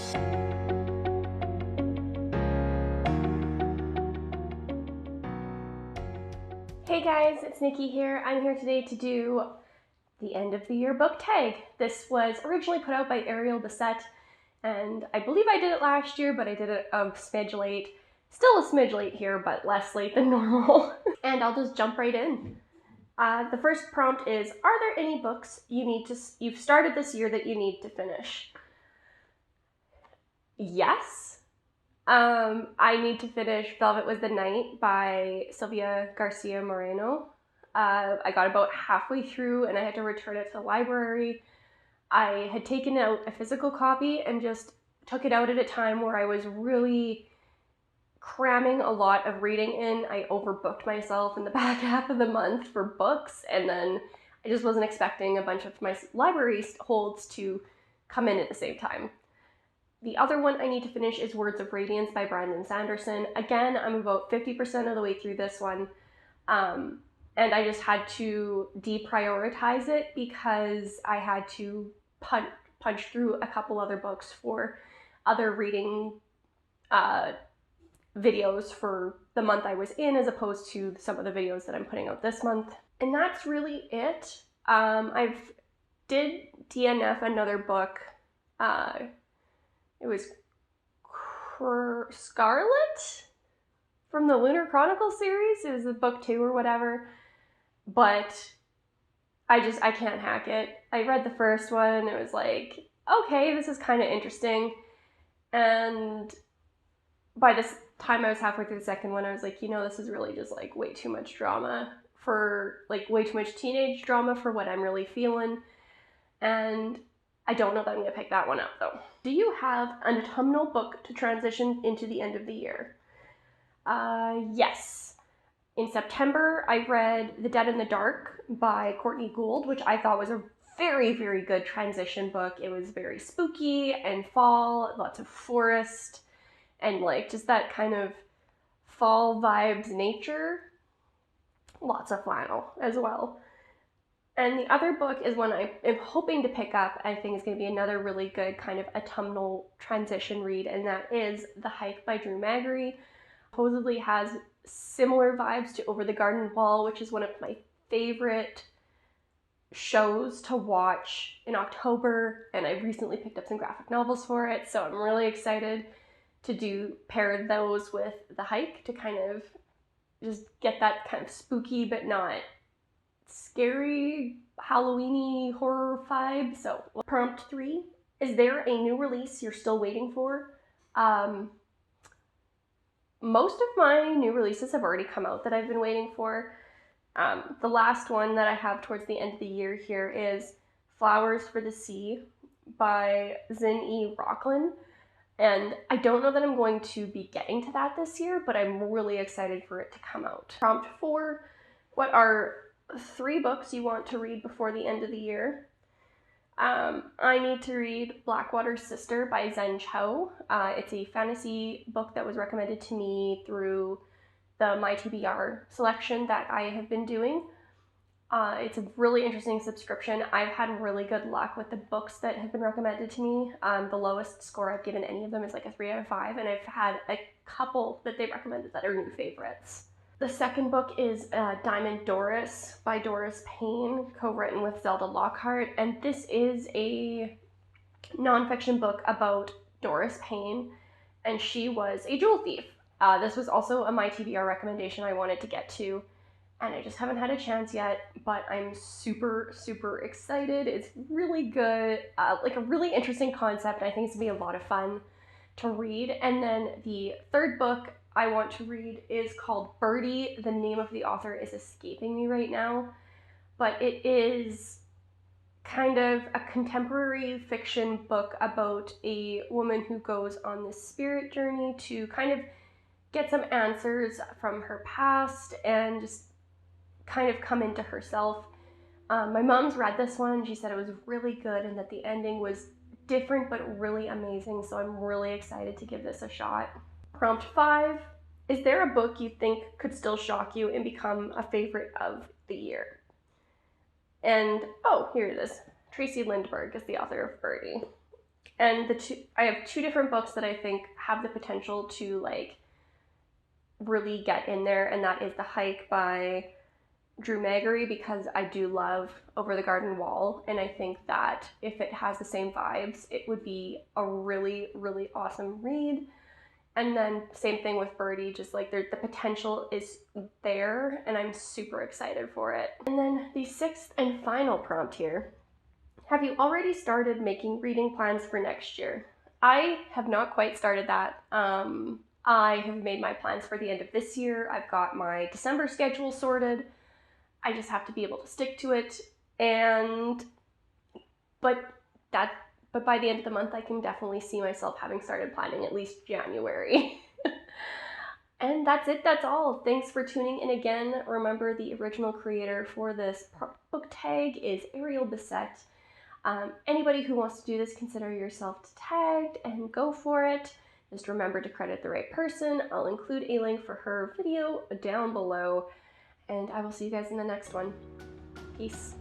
Hey guys, it's Nikki here. I'm here today to do the end of the year book tag. This was originally put out by Ariel Bissett, and I believe I did it last year, but I did it a smidge late. Still a smidge late here, but less late than normal. And I'll just jump right in. The first prompt is, are there any books you've started this year that you need to finish? Yes. I need to finish Velvet Was the Night by Sylvia Garcia Moreno. I got about halfway through and I had to return it to the library. I had taken out a physical copy and just took it out at a time where I was really cramming a lot of reading in. I overbooked myself in the back half of the month for books, and then I just wasn't expecting a bunch of my library holds to come in at the same time. The other one I need to finish is Words of Radiance by Brandon Sanderson. Again, I'm about 50% of the way through this one, and I just had to deprioritize it because I had to punch through a couple other books for other reading videos for the month I was in, as opposed to some of the videos that I'm putting out this month. And that's really it. I've did DNF another book. It was Scarlet from the Lunar Chronicles series. It was the book 2 or whatever. But I can't hack it. I read the first one. It was like, okay, this is kind of interesting. And by this time I was halfway through the second one, I was like, this is really just like way too much drama for, like, way too much teenage drama for what I'm really feeling. And I don't know that I'm going to pick that one up, though. Do you have an autumnal book to transition into the end of the year? Yes. In September, I read The Dead in the Dark by Courtney Gould, which I thought was a very, very good transition book. It was very spooky and fall, lots of forest, and like just that kind of fall vibes nature. Lots of flannel as well. And the other book is one I am hoping to pick up. I think is going to be another really good kind of autumnal transition read, and that is The Hike by Drew Magary. Supposedly has similar vibes to Over the Garden Wall, which is one of my favorite shows to watch in October, and I recently picked up some graphic novels for it, so I'm really excited to pair those with The Hike to kind of just get that kind of spooky but not scary, Halloween-y horror vibe. So prompt 3, is there a new release you're still waiting for? Most of my new releases have already come out that I've been waiting for. The last one that I have towards the end of the year here is Flowers for the Sea by Zin E. Rocklin. And I don't know that I'm going to be getting to that this year, but I'm really excited for it to come out. Prompt 4, what are 3 books you want to read before the end of the year? I need to read Blackwater's Sister by Zen Cho. It's a fantasy book that was recommended to me through the MyTBR selection that I have been doing. It's a really interesting subscription. I've had really good luck with the books that have been recommended to me. The lowest score I've given any of them is like a 3 out of 5, and I've had a couple that they recommended that are new favorites. The second book is Diamond Doris by Doris Payne, co-written with Zelda Lockhart, and this is a nonfiction book about Doris Payne, and she was a jewel thief. This was also a MyTBR recommendation I wanted to get to, and I just haven't had a chance yet, but I'm super, super excited. It's really good, like a really interesting concept. I think it's going to be a lot of fun to read. And then the third book I want to read is called Birdie. The name of the author is escaping me right now, but it is kind of a contemporary fiction book about a woman who goes on this spirit journey to kind of get some answers from her past and just kind of come into herself. My mom's read this one. She said it was really good and that the ending was different but really amazing, so I'm really excited to give this a shot. Prompt 5, is there a book you think could still shock you and become a favorite of the year? And, oh, here it is. Tracy Lindbergh is the author of Birdie. And I have two different books that I think have the potential to like really get in there, and that is The Hike by Drew Magary, because I do love Over the Garden Wall, and I think that if it has the same vibes, it would be a really, really awesome read. And then same thing with Birdie, just like the potential is there, and I'm super excited for it. And then the sixth and final prompt here. Have you already started making reading plans for next year? I have not quite started that. I have made my plans for the end of this year. I've got my December schedule sorted. I just have to be able to stick to it. But by the end of the month, I can definitely see myself having started planning at least January. And that's it, that's all. Thanks for tuning in again. Remember, the original creator for this book tag is Ariel Bissett. Anybody who wants to do this, consider yourself tagged and go for it. Just remember to credit the right person. I'll include a link for her video down below. And I will see you guys in the next one. Peace.